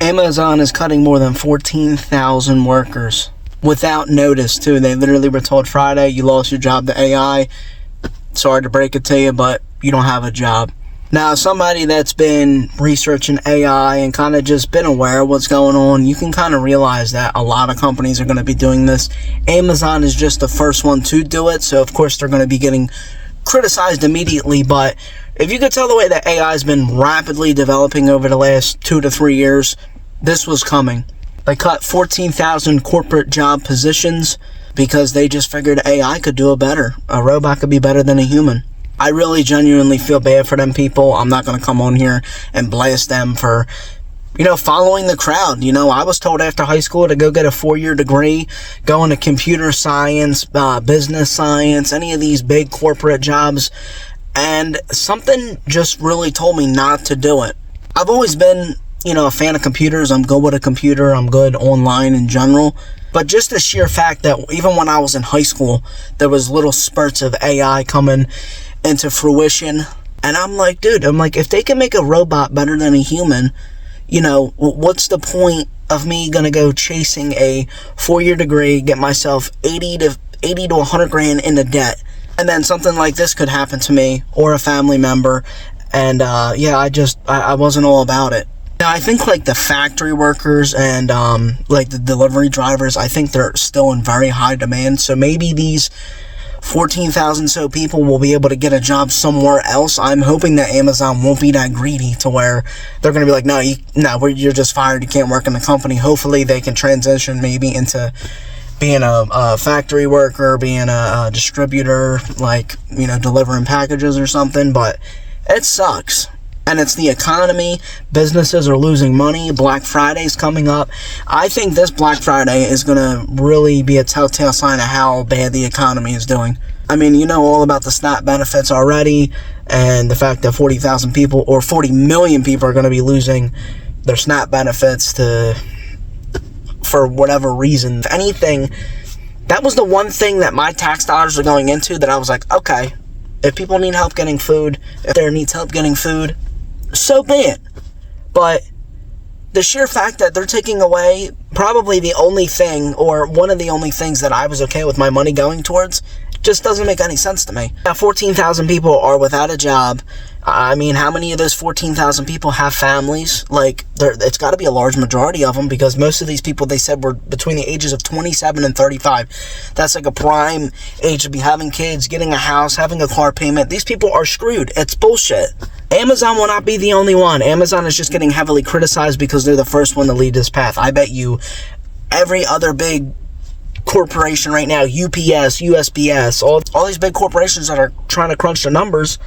Amazon is cutting more than 14,000 workers without notice, too. They literally were told Friday, you lost your job to AI. Sorry to break it to you, but you don't have a job. Now, somebody that's been researching AI and kind of just been aware of what's going on, you can kind of realize that a lot of companies are going to be doing this. Amazon is just the first one to do it, so of course they're going to be getting criticized immediately. But if you could tell the way that AI has been rapidly developing over the last 2 to 3 years, this was coming. They cut 14,000 corporate job positions because they just figured AI could do it better. A robot could be better than a human. I really genuinely feel bad for them people. I'm not going to come on here and blast them for, following the crowd. I was told after high school to go get a 4-year degree, go into computer science, business science, any of these big corporate jobs. And something just really told me not to do it. I've always been, a fan of computers. I'm good with a computer. I'm good online in general. But just the sheer fact that even when I was in high school, there was little spurts of AI coming into fruition. And I'm like, dude, if they can make a robot better than a human, what's the point of me gonna go chasing a 4-year degree, get myself 80 to 100 grand into debt, and then something like this could happen to me or a family member? And I wasn't all about it. Now, I think like the factory workers and like the delivery drivers, I think they're still in very high demand. So maybe these 14,000 so people will be able to get a job somewhere else. I'm hoping that Amazon won't be that greedy to where they're going to be like, no, you're just fired. You can't work in the company. Hopefully they can transition maybe into being a factory worker, being a distributor, delivering packages or something. But it sucks. And it's the economy. Businesses are losing money. Black Friday's coming up. I think this Black Friday is going to really be a telltale sign of how bad the economy is doing. I mean, all about the SNAP benefits already, and the fact that 40,000 people or 40 million people are going to be losing their SNAP benefits for whatever reason. If anything, that was the one thing that my tax dollars are going into that I was like, okay, if people need help getting food, if there needs help getting food, so be it. But the sheer fact that they're taking away probably the only thing, or one of the only things that I was okay with my money going towards, just doesn't make any sense to me. Now, 14,000 people are without a job. I mean, how many of those 14,000 people have families? It's got to be a large majority of them, because most of these people, they said, were between the ages of 27 and 35. That's like a prime age to be having kids, getting a house, having a car payment. These people are screwed. It's bullshit. Amazon will not be the only one. Amazon is just getting heavily criticized because they're the first one to lead this path. I bet you every other big corporation right now, UPS, USPS, all these big corporations that are trying to crunch the numbers,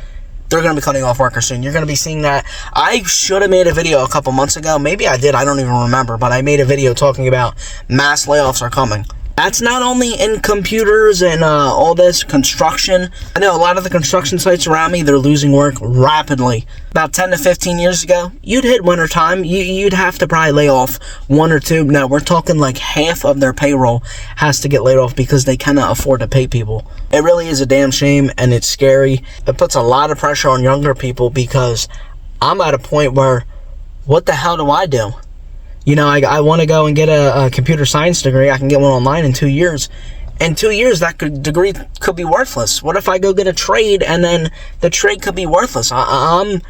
they're going to be cutting off workers soon. You're going to be seeing that. I should have made a video a couple months ago. Maybe I did. I don't even remember. But I made a video talking about mass layoffs are coming. That's not only in computers and all this construction. I know a lot of the construction sites around me, they're losing work rapidly. About 10 to 15 years ago, you'd hit wintertime, you'd have to probably lay off 1 or 2. Now, we're talking like half of their payroll has to get laid off because they cannot afford to pay people. It really is a damn shame, and it's scary. It puts a lot of pressure on younger people, because I'm at a point where, what the hell do I do? I want to go and get a computer science degree. I can get one online in 2 years. In 2 years, that degree could be worthless. What if I go get a trade and then the trade could be worthless? I'm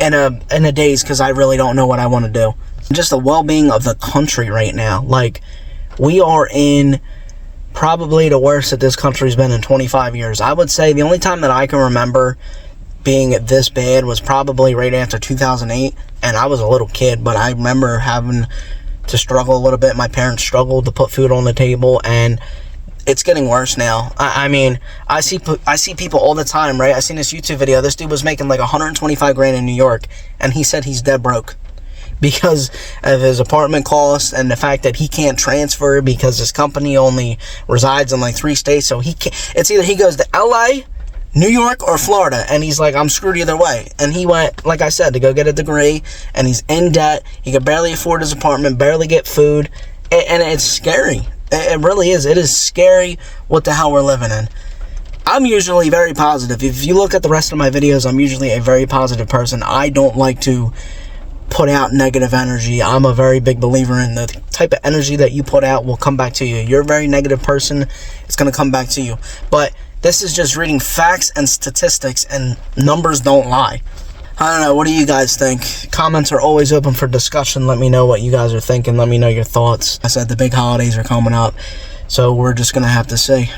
in a daze because I really don't know what I want to do. Just the well-being of the country right now. We are in probably the worst that this country's been in 25 years. I would say the only time that I can remember being this bad was probably right after 2008, and I was a little kid, but I remember having to struggle a little bit. My parents struggled to put food on the table, and it's getting worse now. I mean, I see people all the time, right? I seen this YouTube video. This dude was making like 125 grand in New York, and he said he's dead broke because of his apartment costs and the fact that he can't transfer because his company only resides in like 3 states. So he can't. It's either he goes to LA, New York, or Florida, and he's like, I'm screwed either way. And he went, like I said, to go get a degree, and he's in debt. He could barely afford his apartment, barely get food, and it's scary. It really is. It is scary what the hell we're living in. I'm usually very positive. If you look at the rest of my videos, I'm usually a very positive person. I don't like to put out negative energy. I'm a very big believer in the type of energy that you put out will come back to you. You're a very negative person, it's going to come back to you. But this is just reading facts and statistics, and numbers don't lie. I don't know, what do you guys think? Comments are always open for discussion. Let me know what you guys are thinking. Let me know your thoughts. I said the big holidays are coming up, so we're just going to have to see.